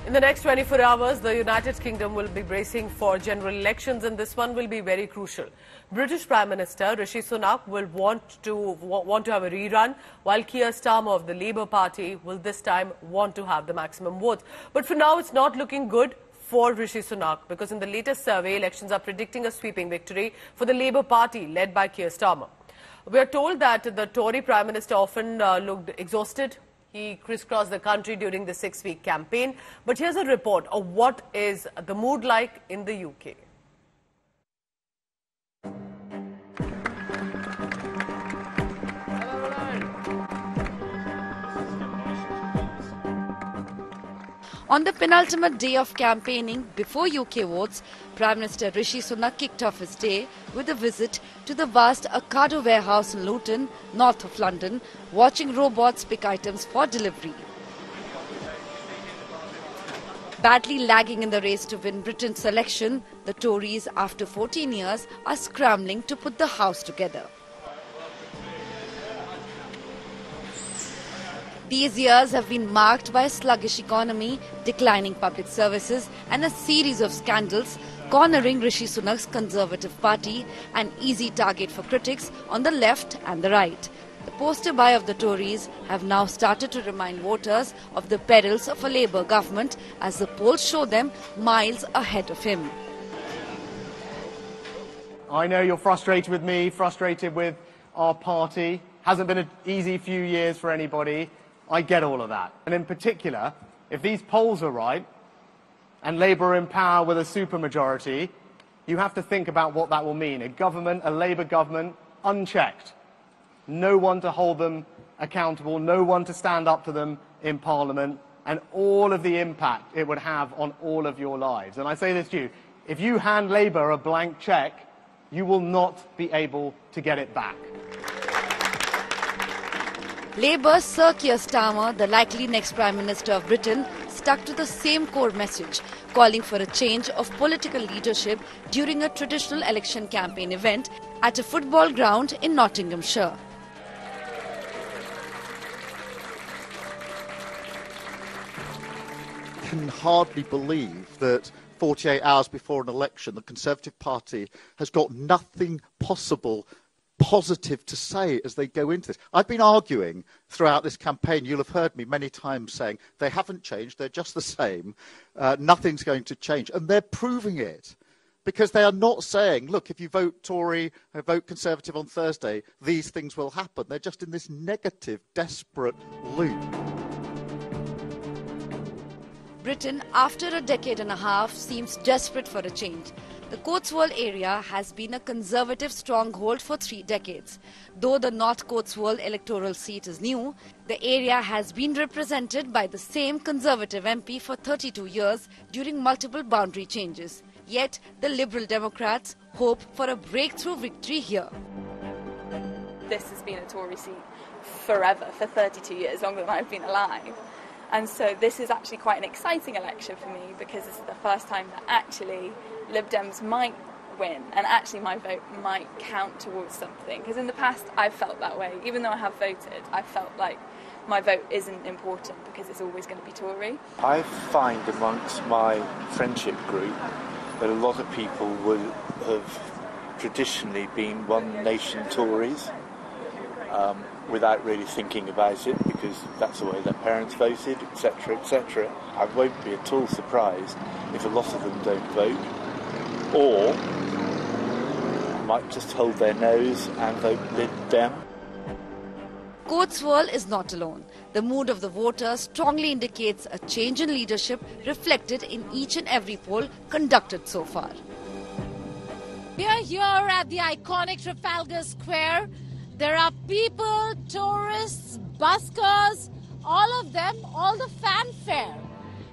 In the next 24 hours, the United Kingdom will be bracing for general elections, and this one will be very crucial. British Prime Minister Rishi Sunak will want to have a rerun, while Keir Starmer of the Labour Party will this time want to have the maximum votes. But for now, it's not looking good for Rishi Sunak, because in the latest survey, elections are predicting a sweeping victory for the Labour Party led by Keir Starmer. We are told that the Tory Prime Minister often looked exhausted. He crisscrossed the country during the 6-week campaign. But here's a report of what is the mood like in the UK. On the penultimate day of campaigning before UK votes, Prime Minister Rishi Sunak kicked off his day with a visit to the vast Ocado warehouse in Luton, north of London, watching robots pick items for delivery. Badly lagging in the race to win Britain's election, the Tories, after 14 years, are scrambling to put the house together. These years have been marked by a sluggish economy, declining public services and a series of scandals cornering Rishi Sunak's Conservative Party, an easy target for critics on the left and the right. The poster boy of the Tories have now started to remind voters of the perils of a Labour government as the polls show them miles ahead of him. I know you're frustrated with me, frustrated with our party. Hasn't been an easy few years for anybody. I get all of that. And in particular, if these polls are right and Labour are in power with a supermajority, you have to think about what that will mean. A government, a Labour government, unchecked. No one to hold them accountable, no one to stand up to them in Parliament, and all of the impact it would have on all of your lives. And I say this to you, if you hand Labour a blank cheque, you will not be able to get it back. Labour's Sir Keir Starmer, the likely next Prime Minister of Britain, stuck to the same core message, calling for a change of political leadership during a traditional election campaign event at a football ground in Nottinghamshire. I can hardly believe that 48 hours before an election, the Conservative Party has got nothing possible positive to say as they go into this. I've been arguing throughout this campaign, you'll have heard me many times saying they haven't changed, they're just the same, nothing's going to change. And they're proving it, because they are not saying, look, if you vote Tory, vote Conservative on Thursday, these things will happen. They're just in this negative, desperate loop. Britain, after a decade and a half, seems desperate for a change. The Cotswold area has been a Conservative stronghold for 3 decades. Though the North Cotswold electoral seat is new, the area has been represented by the same Conservative MP for 32 years during multiple boundary changes. Yet, the Liberal Democrats hope for a breakthrough victory here. This has been a Tory seat forever, for 32 years, longer than I've been alive. And so this is actually quite an exciting election for me, because this is the first time that actually Lib Dems might win, and actually my vote might count towards something. Because in the past I've felt that way. Even though I have voted, I felt like my vote isn't important because it's always going to be Tory. I find amongst my friendship group that a lot of people would have traditionally been one nation Tories, without really thinking about it, because that's the way their parents voted, etc., etc. I won't be at all surprised if a lot of them don't vote, or might just hold their nose and vote Lib Dem. Cotswold is not alone. The mood of the voters strongly indicates a change in leadership reflected in each and every poll conducted so far. We are here at the iconic Trafalgar Square. There are people, tourists, buskers, all of them, all the fanfare.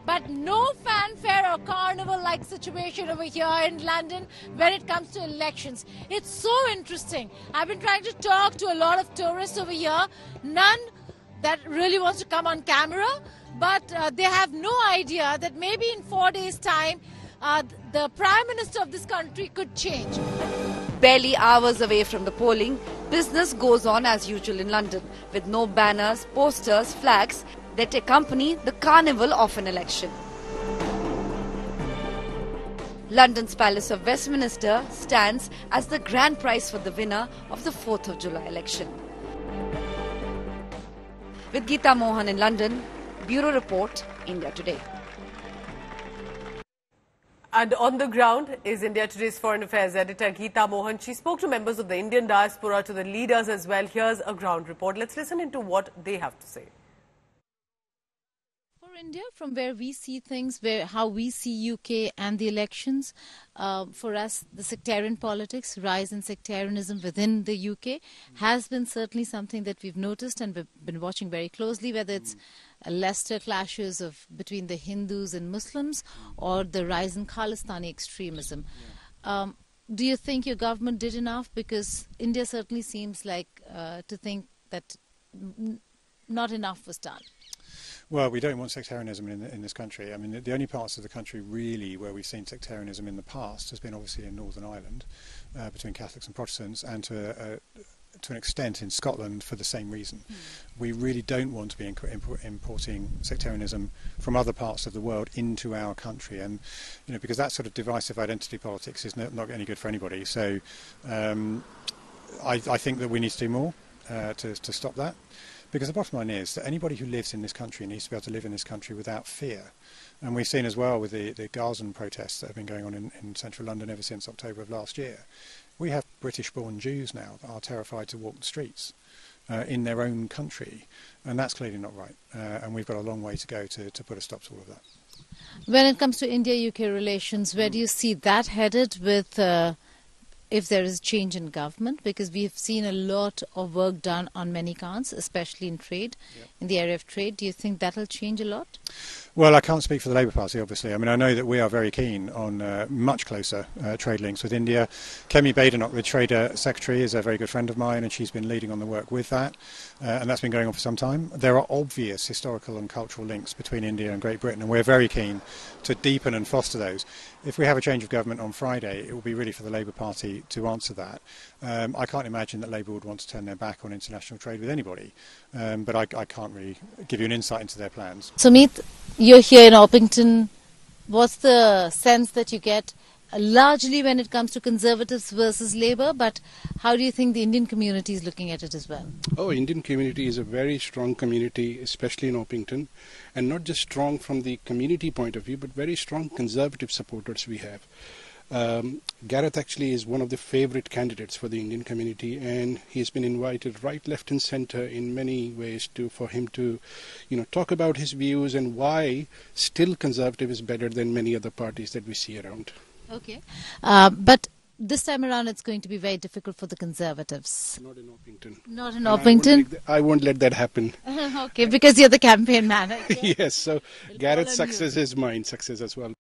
But no fanfare or carnival-like situation over here in London when it comes to elections. It's so interesting. I've been trying to talk to a lot of tourists over here. None that really wants to come on camera, but they have no idea that maybe in 4 days' time, the Prime Minister of this country could change. Barely hours away from the polling, business goes on as usual in London, with no banners, posters, flags that accompany the carnival of an election. London's Palace of Westminster stands as the grand prize for the winner of the 4th of July election. With Geeta Mohan in London, Bureau Report, India Today. And on the ground is India Today's Foreign Affairs editor Geeta Mohan. She spoke to members of the Indian diaspora, to the leaders as well. Here's a ground report. Let's listen into what they have to say. For India, from where we see things, how we see UK and the elections, for us, the sectarian politics, rise in sectarianism within the UK has been certainly something that we've noticed and we've been watching very closely, whether it's Leicester clashes between the Hindus and Muslims or the rise in Khalistani extremism. Do you think your government did enough? Because India certainly seems like to think that not enough was done. Well, we don't want sectarianism in this country. I mean, the only parts of the country really where we've seen sectarianism in the past has been obviously in Northern Ireland, between Catholics and Protestants, and to an extent in Scotland for the same reason. We really don't want to be importing sectarianism from other parts of the world into our country, and because that sort of divisive identity politics is not any good for anybody. So I think that we need to do more to stop that. Because the bottom line is that anybody who lives in this country needs to be able to live in this country without fear. And we've seen as well with the Gaza protests that have been going on in central London ever since October of last year. We have British-born Jews now that are terrified to walk the streets in their own country. And that's clearly not right. And we've got a long way to go to put a stop to all of that. When it comes to India-UK relations, where do you see that headed with... if there is change in government, because we have seen a lot of work done on many counts, especially in trade, in the area of trade. Do you think that will change a lot? Well, I can't speak for the Labour Party, obviously. I mean, I know that we are very keen on much closer trade links with India. Kemi Badenoch, the Trader Secretary, is a very good friend of mine, and she's been leading on the work with that. And that's been going on for some time. There are obvious historical and cultural links between India and Great Britain, and we're very keen to deepen and foster those. If we have a change of government on Friday, it will be really for the Labour Party to answer that. I can't imagine that Labour would want to turn their back on international trade with anybody, but I can't really give you an insight into their plans. Sumit, you're here in Orpington. What's the sense that you get largely when it comes to Conservatives versus Labour, but how do you think the Indian community is looking at it as well? Oh, Indian community is a very strong community, especially in Orpington, and not just strong from the community point of view, but very strong Conservative supporters we have. Gareth actually is one of the favourite candidates for the Indian community, and he's been invited right, left and centre in many ways for him to, talk about his views and why still Conservative is better than many other parties that we see around. Okay. But this time around it's going to be very difficult for the Conservatives. Not in Orpington. Not in Orpington? I won't let that happen. Okay, because you're the campaign manager. Yes, so Gareth's success is mine success as well.